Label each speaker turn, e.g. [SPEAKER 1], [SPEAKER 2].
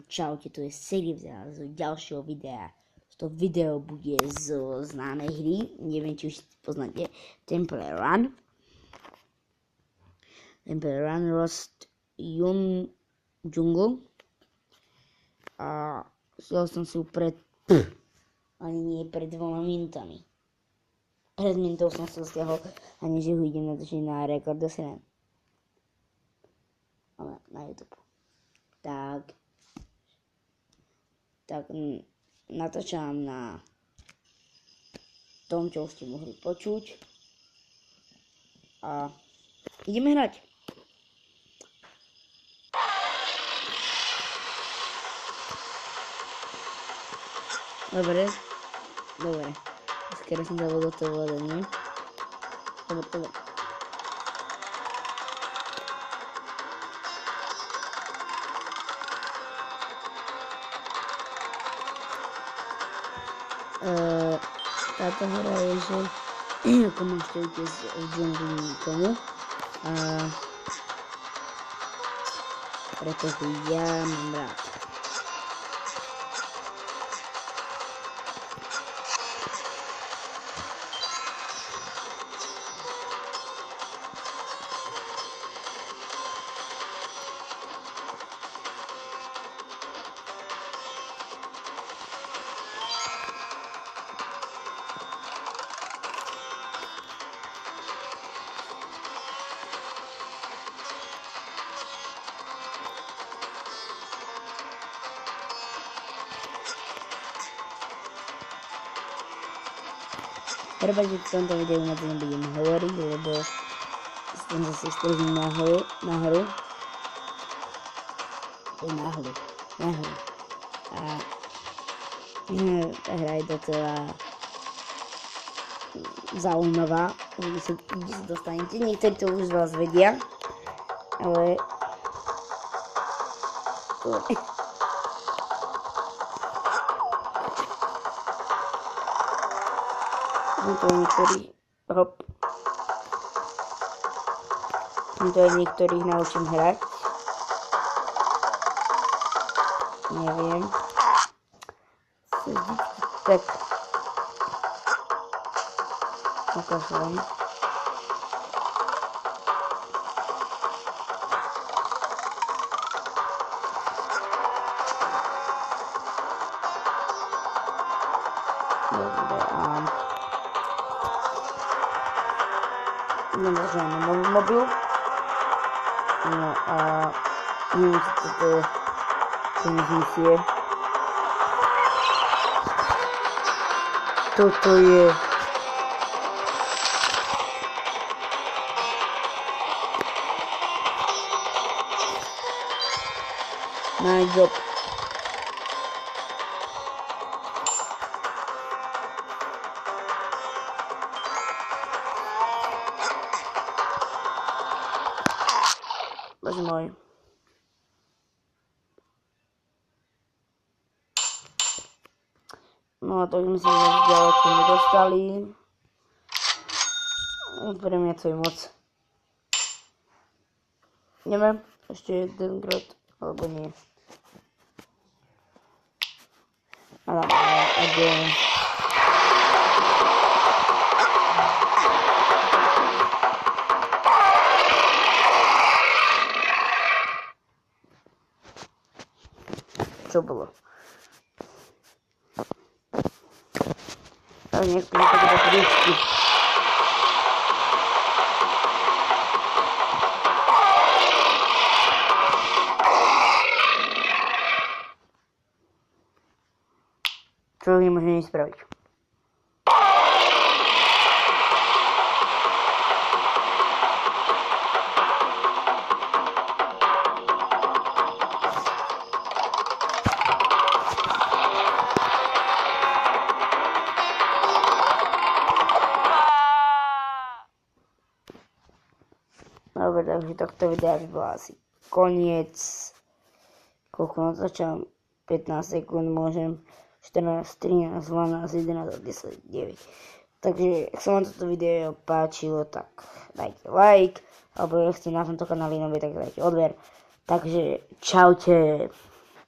[SPEAKER 1] Čaute, tu je Sergej z ďalšieho videa. To video bude zo známej hry, neviem či už poznáte, Temple Run. Temple Run Lost Jungle. A stiahol som si ju ani nie pred 2 minútami. Pred minútou som sa stiahol, ani že ho idem natočiť na Record 7. Ale na YouTube. Tak natáčam na tom, čo ste mohli počuť. A ideme hrať. Dobre. Skoro som dal do toho volenie. Dobre. Táto hra je, že ako môžete ísť v džungli tomu. Pretože ja mám rád. Prepačte, v tomto videu na to nebudem hovoriť, lebo som zase strhým na hru. A tá hra je docela zaujímavá, kde sa dostanete. Niektorí to už z vás vedia, ale to niektorých naučím hrať. Neviem. Tak. Ukážem. Nemôžem nový mobil. No a neviem, či toto je misie. Toto je my job. Bože môj. No a to už sme sa ďaleko nedostali. Pre mňa to je moc. Neviem, ešte jedenkrát, alebo nie. Ale again. Čo bolo? Ale niekto také príčky. Čo nemôže nič spraviť. Dobre, takže tohto videa by bol asi koniec. Koľko natáčam? 15 sekúnd môžem. 14, 13, 12, 11, 10, 9. Takže, ak sa vám toto video páčilo, tak dajte like. Alebo ak ste na tomto kanáli nové, tak dajte odber. Takže, čaute.